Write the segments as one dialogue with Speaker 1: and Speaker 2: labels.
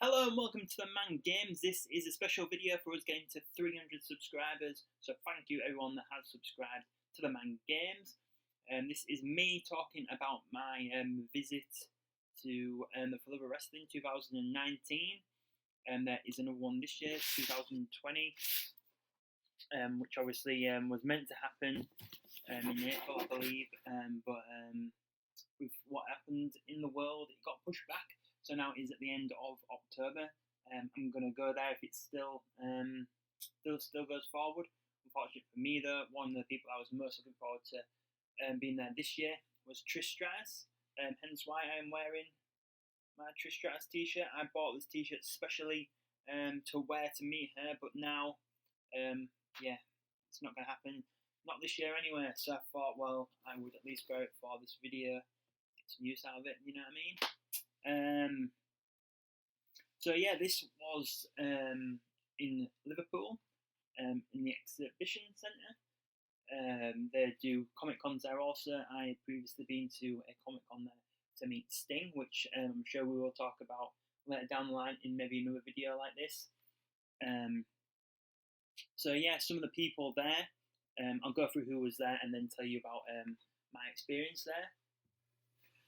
Speaker 1: Hello and welcome to the Man Games. This is a special video for us getting to 300 subscribers. So thank you everyone that has subscribed to the Man Games. This is me talking about my visit to the For Love of Wrestling 2019. There is another one this year, 2020, which obviously was meant to happen in April, I believe. But with what happened in the world, it got pushed back. So now it is at the end of October. I'm going to go there if it still goes forward. Unfortunately for me, though, one of the people I was most looking forward to being there this year was Trish Stratus. Hence why I'm wearing my Trish Stratus t-shirt. I bought this t-shirt specially to wear to meet her, but now, it's not going to happen. Not this year anyway. So I thought, well, I would at least wear it for this video, get some use out of it. You know what I mean? This was in Liverpool, in the exhibition centre. They do Comic Cons there also. I had previously been to a Comic Con there to meet Sting, which I'm sure we will talk about later down the line in maybe another video like this. Some of the people there, I'll go through who was there and then tell you about my experience there.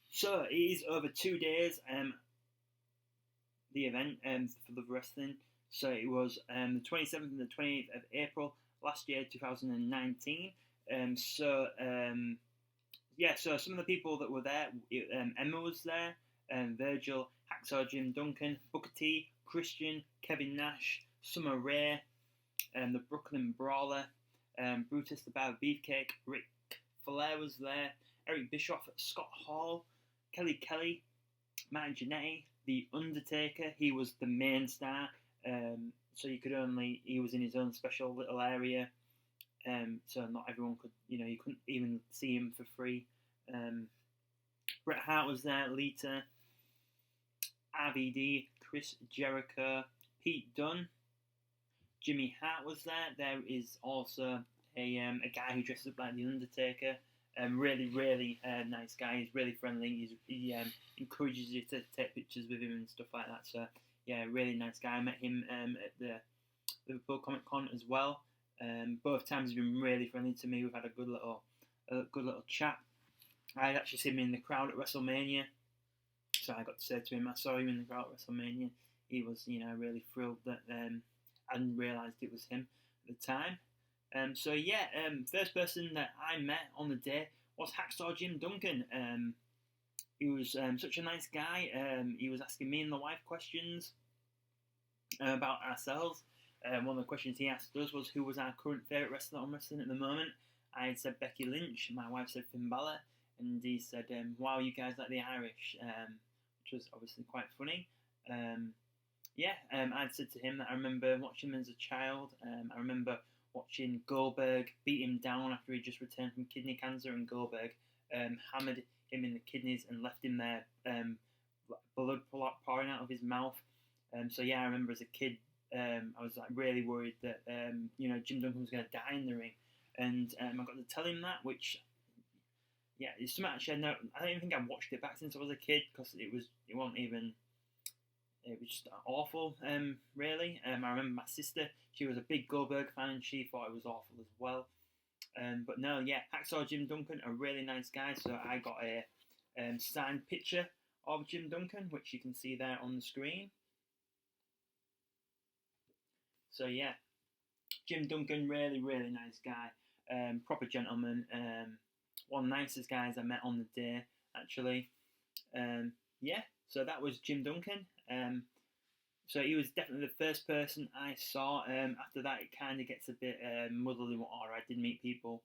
Speaker 1: So it is over 2 days, the event for the wrestling. So it was the 27th and the 28th of April last year, 2019. So some of the people that were there, Emma was there, Virgil, Hacksaw Jim Duncan, Booker T, Christian, Kevin Nash, Summer Rae, the Brooklyn Brawler, Brutus the Barber Beefcake, Ric Flair was there, Eric Bischoff, Scott Hall, Kelly, Matt Jannetty, The Undertaker. He was the main star, so he was in his own special little area, so not everyone could, you couldn't even see him for free. Bret Hart was there, Lita, RVD, Chris Jericho, Pete Dunne, Jimmy Hart was there. There is also a guy who dresses up like The Undertaker. Really nice guy. He's really friendly. He encourages you to take pictures with him and stuff like that. So yeah, really nice guy. I met him at the Liverpool Comic Con as well. Both times he's been really friendly to me. We've had a good little chat. I had actually seen him in the crowd at WrestleMania, so I got to say to him, I saw him in the crowd at WrestleMania. He was really thrilled that I hadn't realised it was him at the time. First person that I met on the day was Hacksaw Jim Duncan. He was such a nice guy. He was asking me and the wife questions about ourselves. One of the questions he asked us was who was our current favourite wrestler on wrestling at the moment. I had said Becky Lynch. My wife said Finn Balor. And he said, wow, you guys like the Irish, which was obviously quite funny. I'd said to him that I remember watching him as a child. I remember watching Goldberg beat him down after he just returned from kidney cancer, and Goldberg hammered him in the kidneys and left him there, blood pouring out of his mouth. I remember as a kid, I was really worried that Jim Duncan was going to die in the ring, and I got to tell him that, which it's something actually I don't even think I watched it back since I was a kid, because it was just awful, really. I remember my sister, she was a big Goldberg fan and she thought it was awful as well. Hacksaw Jim Duncan, a really nice guy, so I got a signed picture of Jim Duncan, which you can see there on the screen. So yeah, Jim Duncan, really nice guy, proper gentleman, one of the nicest guys I met on the day, actually. So that was Jim Duncan. So he was definitely the first person I saw. After that, it kind of gets a bit muddled in what order I did meet people.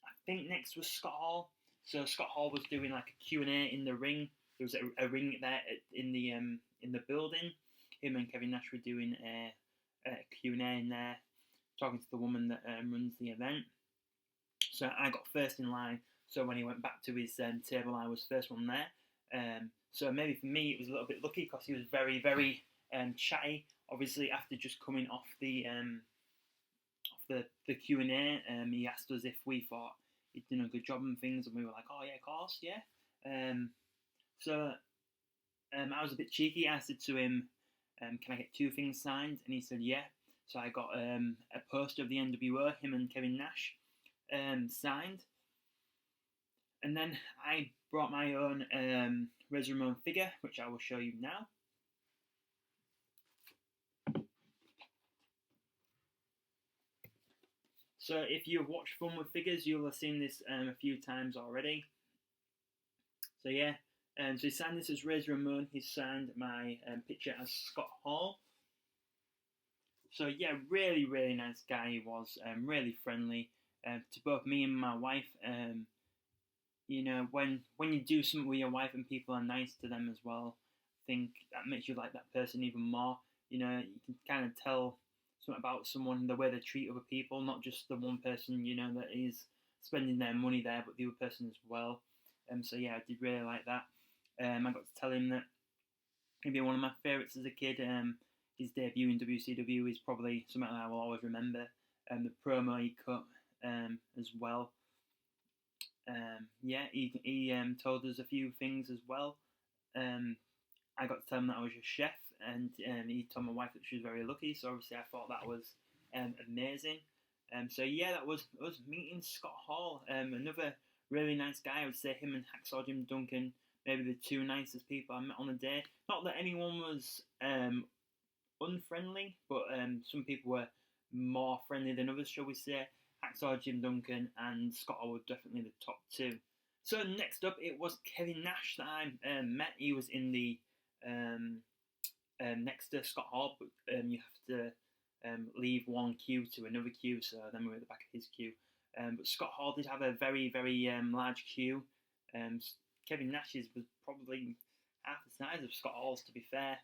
Speaker 1: I think next was Scott Hall. So Scott Hall was doing like a Q&A in the ring. There was a ring there in the building. Him and Kevin Nash were doing a Q&A in there, talking to the woman that runs the event. So I got first in line. So when he went back to his table, I was first one there. So maybe for me it was a little bit lucky, because he was very chatty. Obviously, after just coming off the Q&A, he asked us if we thought he'd done a good job and things, and we were like, oh yeah, of course, yeah. I was a bit cheeky. I said to him, can I get 2 things signed? And he said, yeah. So I got a poster of the NWO, him and Kevin Nash, signed. And then I brought my own Razor Ramon figure, which I will show you now. So if you've watched Fun with Figures, you'll have seen this a few times already. So yeah, so he signed this as Razor Ramon. He signed my picture as Scott Hall. So yeah, really, really nice guy he was. Really friendly to both me and my wife. You know, when you do something with your wife and people are nice to them as well, I think that makes you like that person even more. You know, you can kind of tell something about someone, the way they treat other people, not just the one person, you know, that is spending their money there, but the other person as well. So yeah, I did really like that. I got to tell him that maybe one of my favourites as a kid. His debut in WCW is probably something that I will always remember. The promo he cut as well. Yeah, he told us a few things as well. I got to tell him that I was a chef, and he told my wife that she was very lucky. So obviously, I thought that was amazing. So yeah, that was us meeting Scott Hall, another really nice guy. I would say him and Hacksaw Jim Duncan, maybe the 2 nicest people I met on the day. Not that anyone was unfriendly, but some people were more friendly than others, shall we say. Hacksaw Jim Duncan and Scott Hall were definitely the top 2. So next up, it was Kevin Nash that I met. He was in the next to Scott Hall, but you have to leave one queue to another queue, so then we were at the back of his queue. But Scott Hall did have a very, very large queue. Kevin Nash's was probably half the size of Scott Hall's, to be fair.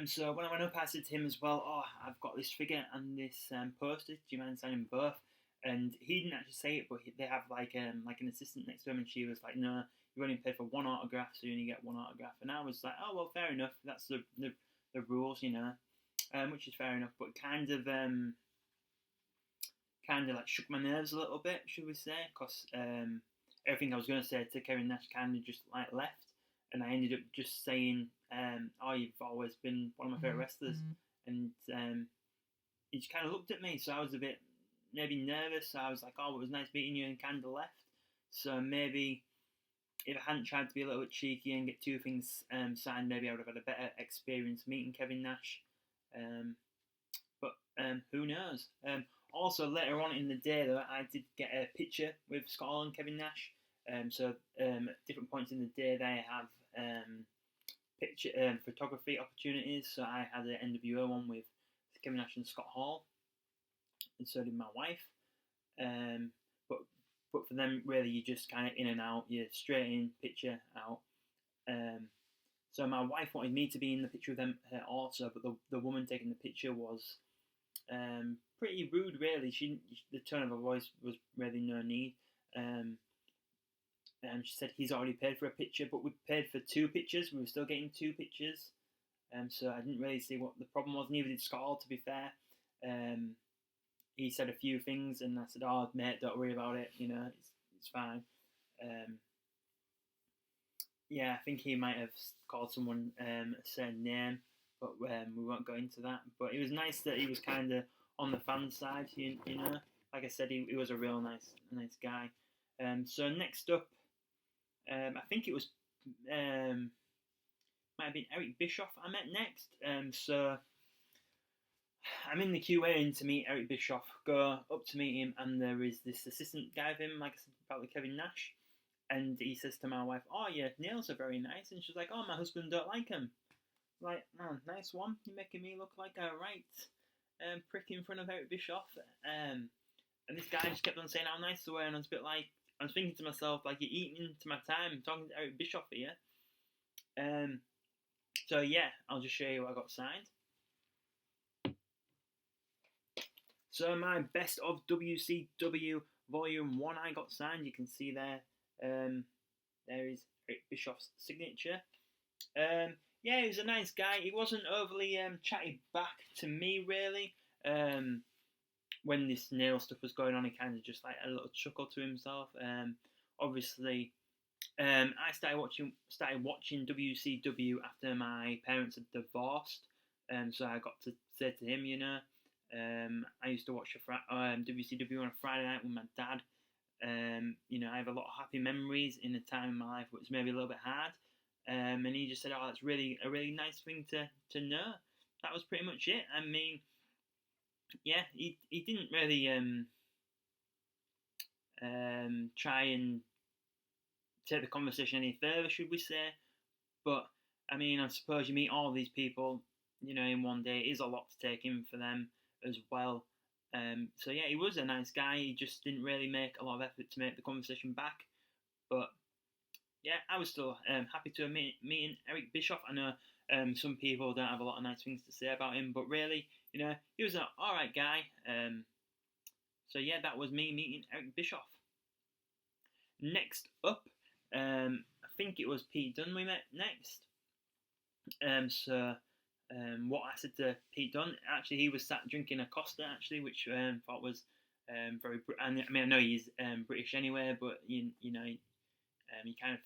Speaker 1: So when I went up, I said to him as well, oh, I've got this figure and this poster, do you mind signing both? And he didn't actually say it, but they have like an assistant next to him, and she was like, no, you only paid for 1 autograph, so you only get 1 autograph. And I was like, oh, well, fair enough, that's the rules, you know, which is fair enough, but kind of like shook my nerves a little bit, should we say, because everything I was going to say to Kevin Nash kind of just like left, and I ended up just saying, oh, you've always been one of my favourite wrestlers, and he just kind of looked at me, so I was a bit maybe nervous. So I was like, oh, it was nice meeting you, and kind of left. So maybe if I hadn't tried to be a little bit cheeky and get 2 things signed, maybe I would have had a better experience meeting Kevin Nash. But who knows? Also, later on in the day, though, I did get a picture with Scott Hall and Kevin Nash. So at different points in the day, they have picture photography opportunities. So I had an NWO one with Kevin Nash and Scott Hall, and so did my wife. But for them, really, you just kind of in and out. You're straight in, picture out. So my wife wanted me to be in the picture with them also, but the woman taking the picture was pretty rude, really. The tone of her voice was really no need. And she said he's already paid for a picture, but we paid for 2 pictures. We were still getting 2 pictures. So I didn't really see what the problem was. Neither did Scott Hall, to be fair. He said a few things, and I said, "Oh, mate, don't worry about it. You know, it's fine." Yeah, I think he might have called someone a certain name, but we won't go into that. But it was nice that he was kind of on the fan side. You know, like I said, he was a real nice guy. So next up, I think it was might have been Eric Bischoff I met next. So I'm in the queue waiting to meet Eric Bischoff. Go up to meet him, and there is this assistant guy of him, like I said, probably Kevin Nash. And he says to my wife, "Oh, your nails are very nice." And she's like, "Oh, my husband don't like them." Like, oh, nice one. You're making me look like a right prick in front of Eric Bischoff. And this guy just kept on saying how nice they were, and I was a bit like, I was thinking to myself, like, you're eating into my time talking to Eric Bischoff here. So yeah, I'll just show you what I got signed. So my Best of WCW Volume 1 I got signed. You can see there. There is Eric Bischoff's signature. Yeah, he was a nice guy. He wasn't overly chatty back to me, really. When this nail stuff was going on, he kind of just like a little chuckle to himself. Obviously, I started watching WCW after my parents had divorced. So I got to say to him, I used to watch WCW on a Friday night with my dad. I have a lot of happy memories in a time in my life which was maybe a little bit hard. And he just said, "Oh, that's really a really nice thing to know." That was pretty much it. I mean, yeah, he didn't really try and take the conversation any further, should we say? But I mean, I suppose you meet all these people, in one day. It is a lot to take in for them as well. So yeah, he was a nice guy. He just didn't really make a lot of effort to make the conversation back. But yeah, I was still happy to meeting Eric Bischoff. I know some people don't have a lot of nice things to say about him, but really, he was an all right guy. So yeah, that was me meeting Eric Bischoff. Next up, I think it was Pete Dunne we met next. What I said to Pete Dunne, actually, he was sat drinking a Costa, actually, which I thought was very. And I mean, I know he's British anyway, but you kind of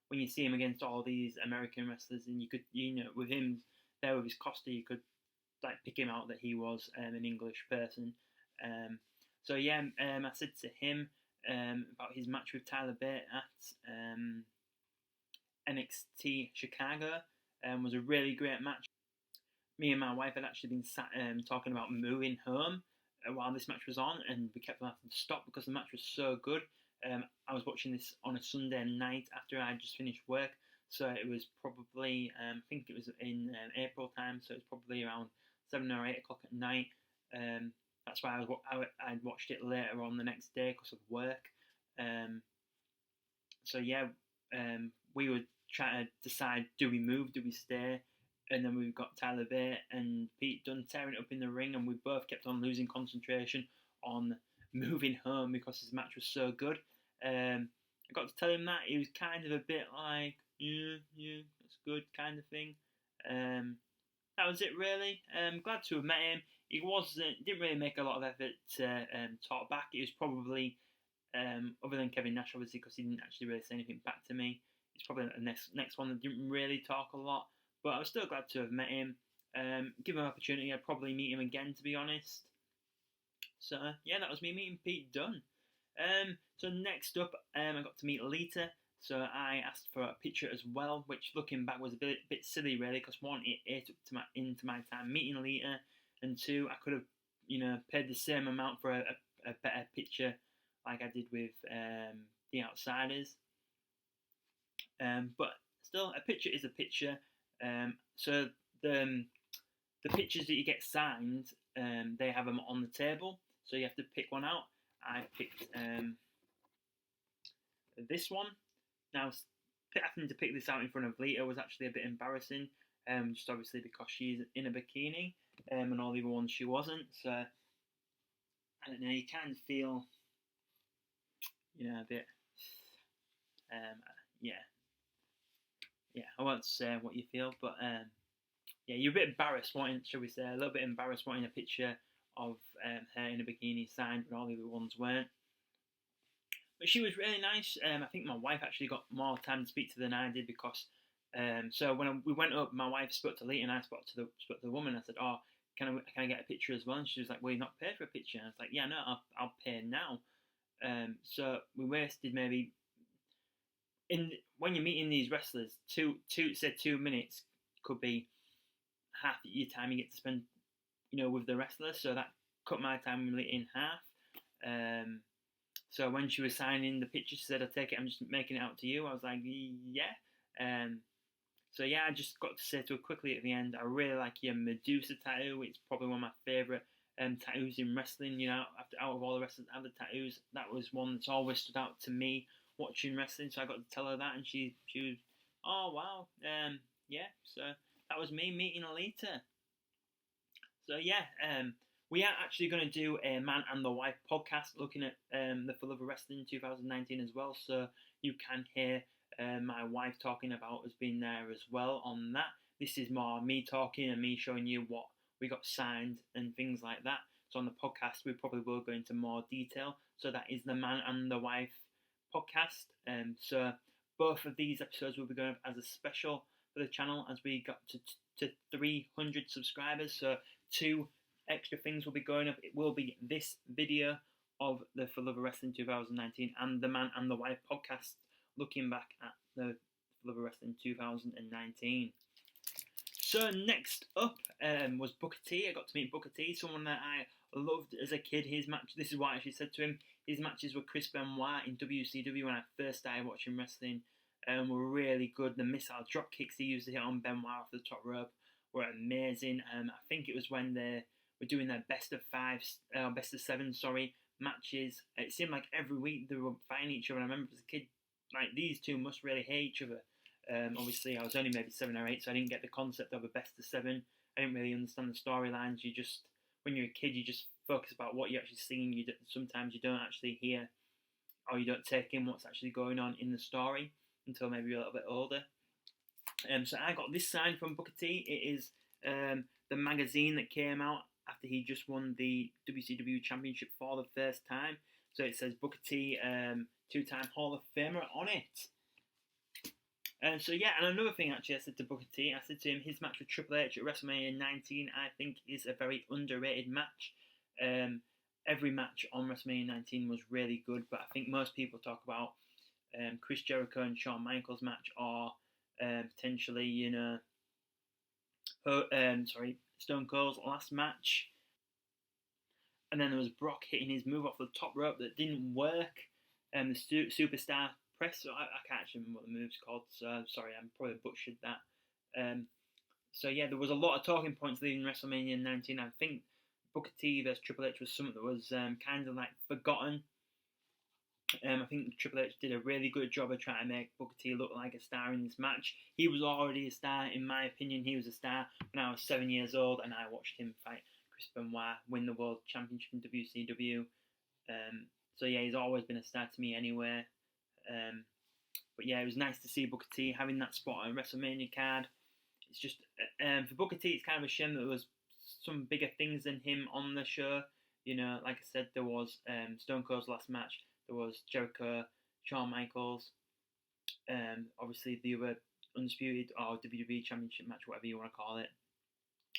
Speaker 1: when you see him against all these American wrestlers, and you could, with him there with his Costa, you could like pick him out that he was an English person. So yeah, I said to him about his match with Tyler Bate at NXT Chicago. Was a really great match. Me and my wife had actually been talking about moving home while this match was on, and we kept having to stop because the match was so good. I was watching this on a Sunday night after I just finished work, so it was probably I think it was in April time, so it was probably around 7 or 8 o'clock at night. That's why I'd watched it later on the next day because of work. So yeah, we were trying to decide: do we move, do we stay? And then we've got Tyler Bate and Pete Dunne tearing it up in the ring, and we both kept on losing concentration on moving home because his match was so good. I got to tell him that he was kind of a bit like, yeah, that's good kind of thing. That was it really. Glad to have met him. He didn't really make a lot of effort to talk back. It was probably other than Kevin Nash, obviously, because he didn't actually really say anything back to me. It's probably the next one that didn't really talk a lot, but I was still glad to have met him. Give him an opportunity, I'd probably meet him again, to be honest. So yeah, that was me meeting Pete Dunne. So next up, I got to meet Lita. So I asked for a picture as well, which looking back was a bit silly, really, because one, it ate up into my time meeting Lita, and two, I could have paid the same amount for a better picture like I did with the Outsiders. But still, a picture is a picture. So the pictures that you get signed, they have them on the table, so you have to pick one out. I picked this one. Now, having to pick this out in front of Lita was actually a bit embarrassing, just obviously because she's in a bikini, and all the other ones she wasn't. So I don't know. You kind of feel, a bit, yeah. I won't say what you feel, but yeah, you're a bit embarrassed shall we say, a little bit embarrassed wanting a picture of her in a bikini signed when all the other ones weren't. But she was really nice. I think my wife actually got more time to speak to than I did because. So when we went up, my wife spoke to Lee and I spoke to the woman. I said, "Oh, can I get a picture as well?" And she was like, "Well, you've not paid for a picture." And I was like, "Yeah, no, I'll pay now." So we wasted maybe when you're meeting these wrestlers, 2 minutes could be half your time you get to spend, with the wrestlers. So that cut my time in half. So when she was signing the picture, she said, "I take it, I'm just making it out to you." I was like, "Yeah." So yeah, I just got to say to her quickly at the end, "I really like your Medusa tattoo. It's probably one of my favourite tattoos in wrestling. Out of all the wrestlers that have the tattoos, that was one that's always stood out to me watching wrestling." So I got to tell her that, and she was, "Oh wow, yeah." So that was me meeting Alita. So yeah, we are actually going to do a Man and the Wife podcast looking at the For Love of Wrestling 2019 as well. So you can hear my wife talking about us being there as well on that. This is more me talking and me showing you what we got signed and things like that. So on the podcast, we probably will go into more detail. So that is the Man and the Wife podcast. So both of these episodes will be going up as a special for the channel as we got to to 300 subscribers. So 2 extra things will be going up. It will be this video of the For Love of Wrestling 2019 and the Man and the Wife podcast, looking back at the For Love of Wrestling 2019. So next up was Booker T. I got to meet Booker T, someone that I loved as a kid. His match, this is what I actually said to him, his matches with Chris Benoit in WCW when I first started watching wrestling were really good. The missile drop kicks he used to hit on Benoit off the top rope were amazing. I think it was when they were doing their best of 7 matches. It seemed like every week they were fighting each other. And I remember as a kid, like, these two must really hate each other. Obviously, I was only maybe 7 or 8, so I didn't get the concept of a best of 7. I didn't really understand the storylines. You just, when you're a kid, you just focus about what you're actually seeing. Sometimes you don't actually hear, or you don't take in what's actually going on in the story until maybe you're a little bit older. So I got this sign from Booker T. It is the magazine that came out after he just won the WCW Championship for the first time. So it says Booker T, 2-time Hall of Famer on it. So yeah, and another thing actually I said to Booker T, I said to him, his match with Triple H at WrestleMania 19, I think is a very underrated match. Every match on WrestleMania 19 was really good, but I think most people talk about Chris Jericho and Shawn Michaels match, or potentially, Stone Cold's last match. And then there was Brock hitting his move off the top rope that didn't work, and the Superstar Press. I can't actually remember what the move's called, so sorry, I'm probably butchered that. So yeah, there was a lot of talking points leading WrestleMania 19. I think Booker T vs Triple H was something that was kind of like forgotten. I think Triple H did a really good job of trying to make Booker T look like a star in this match. He was already a star, in my opinion. He was a star when I was 7 years old, and I watched him fight Chris Benoit, win the World Championship in WCW. So yeah, he's always been a star to me anyway. But yeah, it was nice to see Booker T having that spot on a WrestleMania card. It's just, for Booker T, it's kind of a shame that there was some bigger things than him on the show. Like I said, there was Stone Cold's last match. There was Jericho, Shawn Michaels, obviously the other Undisputed or WWE Championship match, whatever you want to call it.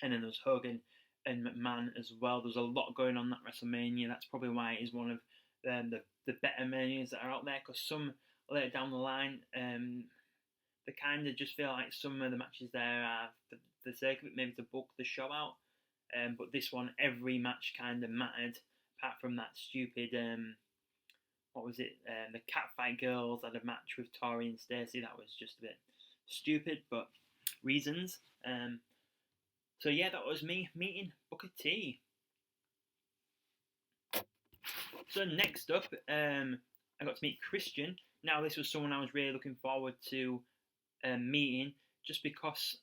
Speaker 1: And then there was Hogan and McMahon as well. There was a lot going on that WrestleMania. That's probably why it is one of the better manias that are out there, because some later down the line, they kind of just feel like some of the matches there are for the sake of it, maybe to book the show out. But this one, every match kind of mattered, apart from that stupid, what was it? The Catfight Girls had a match with Tori and Stacey. That was just a bit stupid, but reasons. So yeah, that was me meeting Booker T. So next up, I got to meet Christian. Now this was someone I was really looking forward to meeting, just because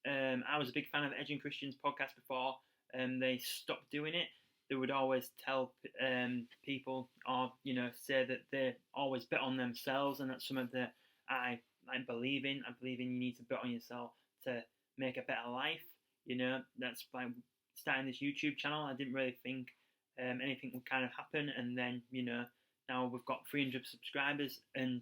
Speaker 1: I was a big fan of Edge and Christian's podcast before they stopped doing it. They would always tell people, or say that they always bet on themselves, and that's something that I believe in. I believe in you need to bet on yourself to make a better life. That's like starting this YouTube channel. I didn't really think anything would kind of happen, and then now we've got 300 subscribers, and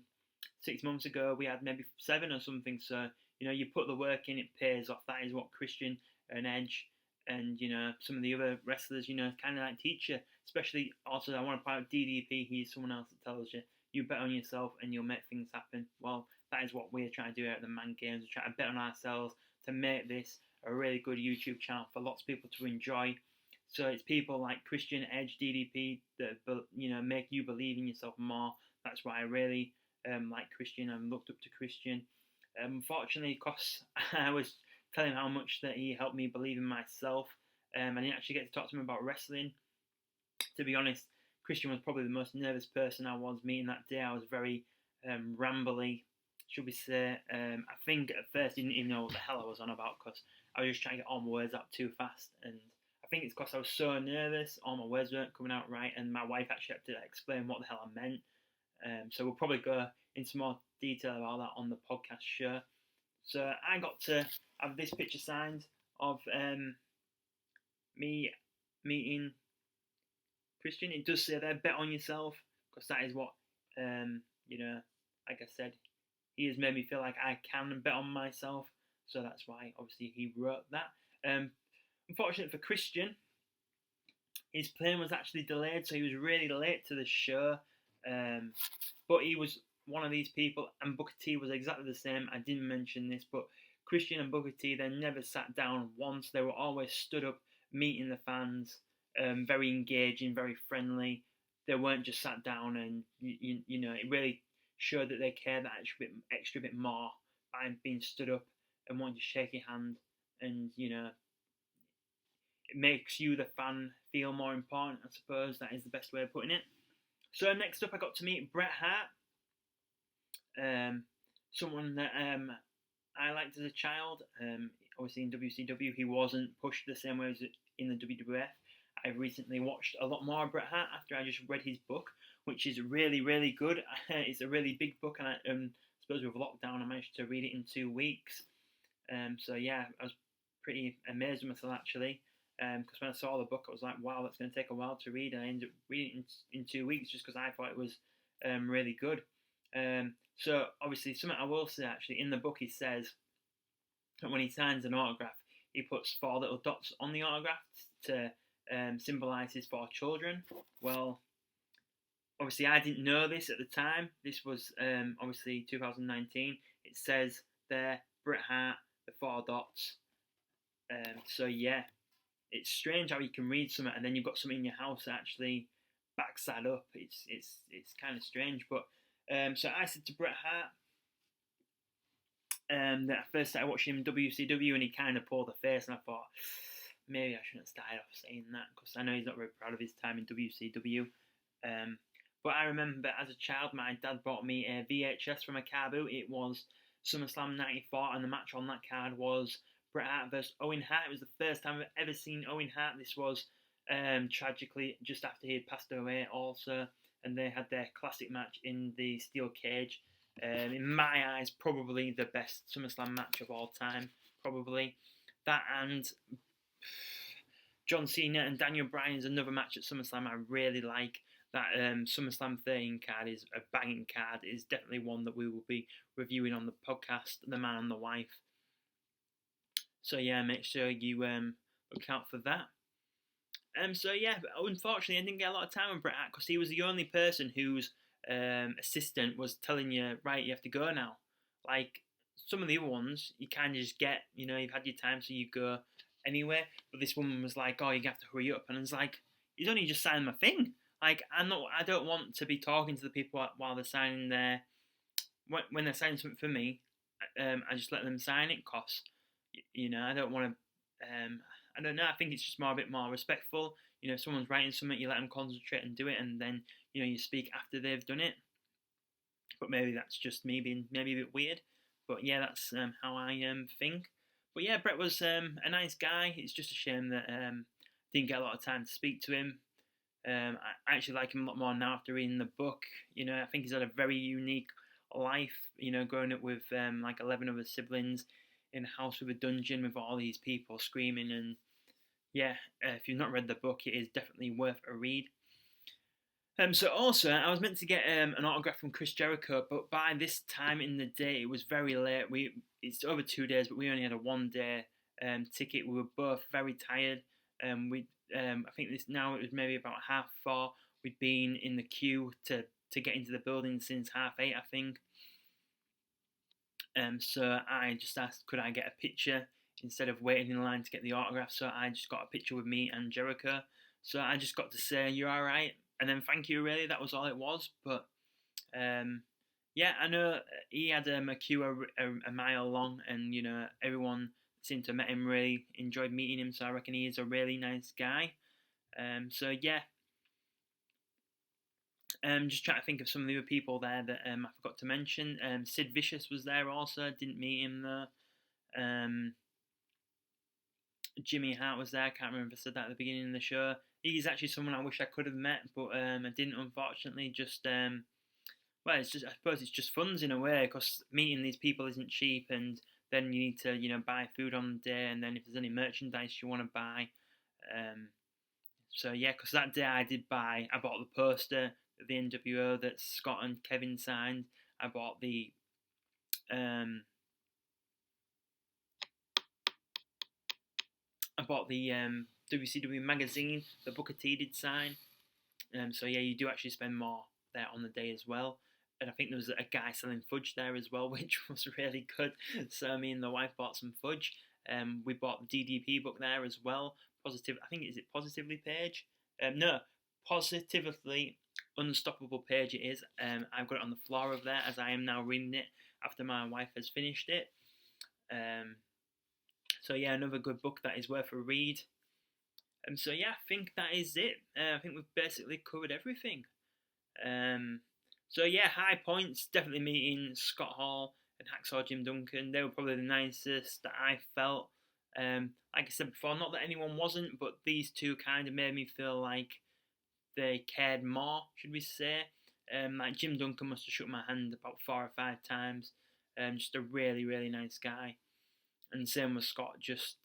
Speaker 1: 6 months ago we had maybe 7 or something. So you put the work in, it pays off. That is what Christian and Edge and some of the other wrestlers kind of like teach you. Especially also, I want to point out DDP. He's someone else that tells you bet on yourself and you'll make things happen. Well, that is what we're trying to do out at the Man Games. We're trying to bet on ourselves to make this a really good YouTube channel for lots of people to enjoy. So it's people like Christian, Edge, DDP that make you believe in yourself more. That's why I really like Christian and looked up to Christian. Unfortunately, because I was telling him how much that he helped me believe in myself, I didn't actually get to talk to him about wrestling. To be honest, Christian was probably the most nervous person I was meeting that day. I was very rambly, should we say. I think at first I didn't even know what the hell I was on about, because I was just trying to get all my words out too fast. And I think it's because I was so nervous, all my words weren't coming out right, and my wife actually had to explain what the hell I meant. So we'll probably go into more detail about that on the podcast show. So I got to have this picture signed of me meeting Christian. It does say there, bet on yourself, because that is what, like I said, he has made me feel like I can bet on myself. so that's why obviously he wrote that. Unfortunately for Christian, his plane was actually delayed, so he was really late to the show. But he was one of these people, and Booker T was exactly the same. I didn't mention this, but Christian and Booker T, they never sat down once. They were always stood up, meeting the fans, very engaging, very friendly. They weren't just sat down, and you know, it really showed that they cared that extra bit more by being stood up and wanting to shake your hand, and you know, it makes you, the fan, feel more important. I suppose that is the best way of putting it. So next up, I got to meet Bret Hart, someone that I liked as a child. Obviously in WCW, he wasn't pushed the same way as in the WWF. I've recently watched a lot more of Bret Hart after I just read his book, which is really, really good. It's a really big book, and I suppose with lockdown, I managed to read it in 2 weeks. So yeah, I was pretty amazed with myself actually. Because when I saw the book, I was like, wow, that's going to take a while to read. And I ended up reading it in 2 weeks just because I thought it was really good. So obviously, something I will say actually, in the book he says that when he signs an autograph, he puts 4 little dots on the autograph to symbolise his 4 children. Well, obviously I didn't know this at the time. This was obviously 2019. It says there, Bret Hart, the 4 dots. So yeah, it's strange how you can read something and then you've got something in your house that actually backs that up. It's kind of strange. But so I said to Bret Hart that I first started watching him in WCW, and he kind of pulled a face, and I thought maybe I shouldn't have started off saying that because I know he's not very proud of his time in WCW. But I remember as a child, my dad bought me a VHS from a car boot. It was SummerSlam '94, and the match on that card was Bret Hart versus Owen Hart. It was the first time I've ever seen Owen Hart. This was tragically just after he had passed away also, and they had their classic match in the steel cage. In my eyes, probably the best SummerSlam match of all time. Probably that, and John Cena and Daniel Bryan is another match at SummerSlam I really like. That SummerSlam 13 card is a banging card. It is definitely one that we will be reviewing on the podcast, The Man and the Wife. So yeah, make sure you look out for that. So yeah, unfortunately, I didn't get a lot of time with Bret Hart because he was the only person whose assistant was telling you, right, you have to go now. Like some of the other ones, you kind of just get, you know, you've had your time, so you go anyway. But this woman was like, oh, you have to hurry up, and I was like, you don't need to just sign my thing. Like I don't want to be talking to the people while they're signing their, when they're signing something for me. I just let them sign it, cause you know, I don't want to. I don't know. I think it's just a bit more respectful. You know, if someone's writing something, you let them concentrate and do it, and then you know you speak after they've done it. But maybe that's just me being maybe a bit weird. But yeah, that's how I think. But yeah, Bret was a nice guy. It's just a shame that didn't get a lot of time to speak to him. I actually like him a lot more now after reading the book. You know, I think he's had a very unique life. You know, growing up with like 11 other siblings in a house with a dungeon with all these people screaming, and yeah, if you've not read the book, it is definitely worth a read. So also, I was meant to get an autograph from Chris Jericho, but by this time in the day, it was very late. It's over 2 days, but we only had a 1 day ticket. We were both very tired. I think it was maybe about 4:30. We'd been in the queue to get into the building since 8:30, I think. So I just asked, could I get a picture instead of waiting in line to get the autograph? So I just got a picture with me and Jericho. So I just got to say, you're all right, and then thank you, really. That was all it was. But yeah, I know he had a queue a mile long, and you know everyone seemed to have met him, really enjoyed meeting him. So I reckon he is a really nice guy. So yeah. Just trying to think of some of the other people there that I forgot to mention. Sid Vicious was there also. Didn't meet him though. Jimmy Hart was there. I can't remember if I said that at the beginning of the show. He's actually someone I wish I could have met, but I didn't, unfortunately. Just well, I suppose it's just funds in a way, because meeting these people isn't cheap, and then you need to buy food on the day, and then if there's any merchandise you want to buy. So yeah, because that day I bought the poster of the NWO that Scott and Kevin signed. I bought the bought the WCW magazine. The Booker T did sign. So yeah, you do actually spend more there on the day as well. And I think there was a guy selling fudge there as well, which was really good. So me and the wife bought some fudge. We bought the DDP book there as well. Positive, I think, is it Positively Page? No, Positively Unstoppable Page it is. I've got it on the floor of there as I am now reading it after my wife has finished it. So yeah, another good book that is worth a read. So yeah, I think that is it. I think we've basically covered everything. So yeah, high points, definitely meeting Scott Hall and Hacksaw Jim Duncan. They were probably the nicest that I felt. Like I said before, not that anyone wasn't, but these two kind of made me feel like they cared more, should we say. Like Jim Duncan must have shook my hand about 4 or 5 times. Just a really, really nice guy. And same with Scott, just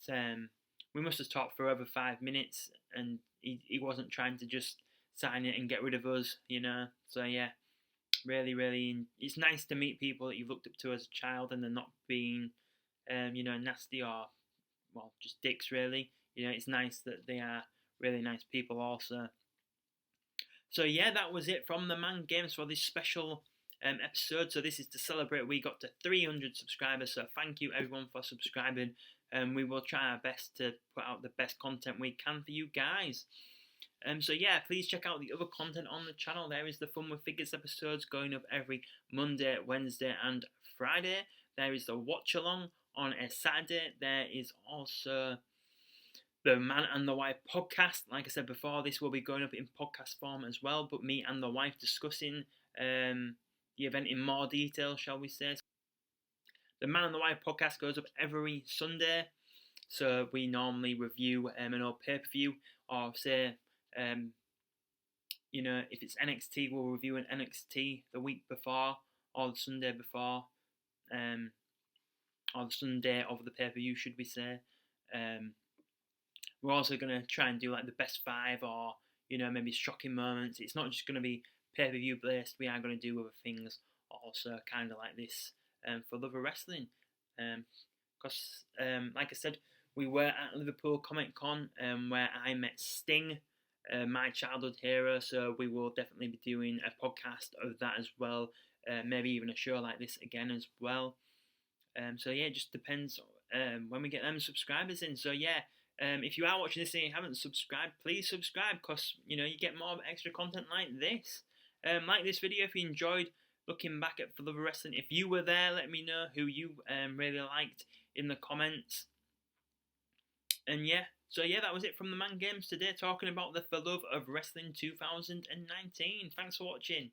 Speaker 1: we must have talked for over 5 minutes, and he wasn't trying to just sign it and get rid of us, you know. So yeah, really, really, it's nice to meet people that you've looked up to as a child, and they're not being, you know, nasty or, well, just dicks, really. You know, it's nice that they are really nice people also. So yeah, that was it from the Man Games for this special episode. So this is to celebrate we got to 300 subscribers. So thank you everyone for subscribing, and we will try our best to put out the best content we can for you guys. So yeah, please check out the other content on the channel. There is the Fun with Figures episodes going up every Monday, Wednesday and Friday. There is the watch along on a Saturday. There is also the Man and the Wife podcast. Like I said before, this will be going up in podcast form as well, but me and the wife discussing the event in more detail, shall we say. The Man and the Wife podcast goes up every Sunday, so we normally review an old pay-per-view, or say, you know, if it's NXT, we'll review an NXT the week before, or the Sunday before, or the Sunday of the pay-per-view, should we say. We're also going to try and do like the best 5, or, you know, maybe shocking moments. It's not just going to be pay-per-view based. We are going to do other things also, kind of like this, for Love of Wrestling. Because, like I said, we were at Liverpool Comic Con, where I met Sting, my childhood hero. So we will definitely be doing a podcast of that as well. Maybe even a show like this again as well. So yeah, it just depends when we get them subscribers in. So yeah. If you are watching this and you haven't subscribed, please subscribe, because, you know, you get more extra content like this. Like this video if you enjoyed looking back at For Love of Wrestling. If you were there, let me know who you really liked in the comments. And yeah, so yeah, that was it from the Man Games today, talking about the For Love of Wrestling 2019. Thanks for watching.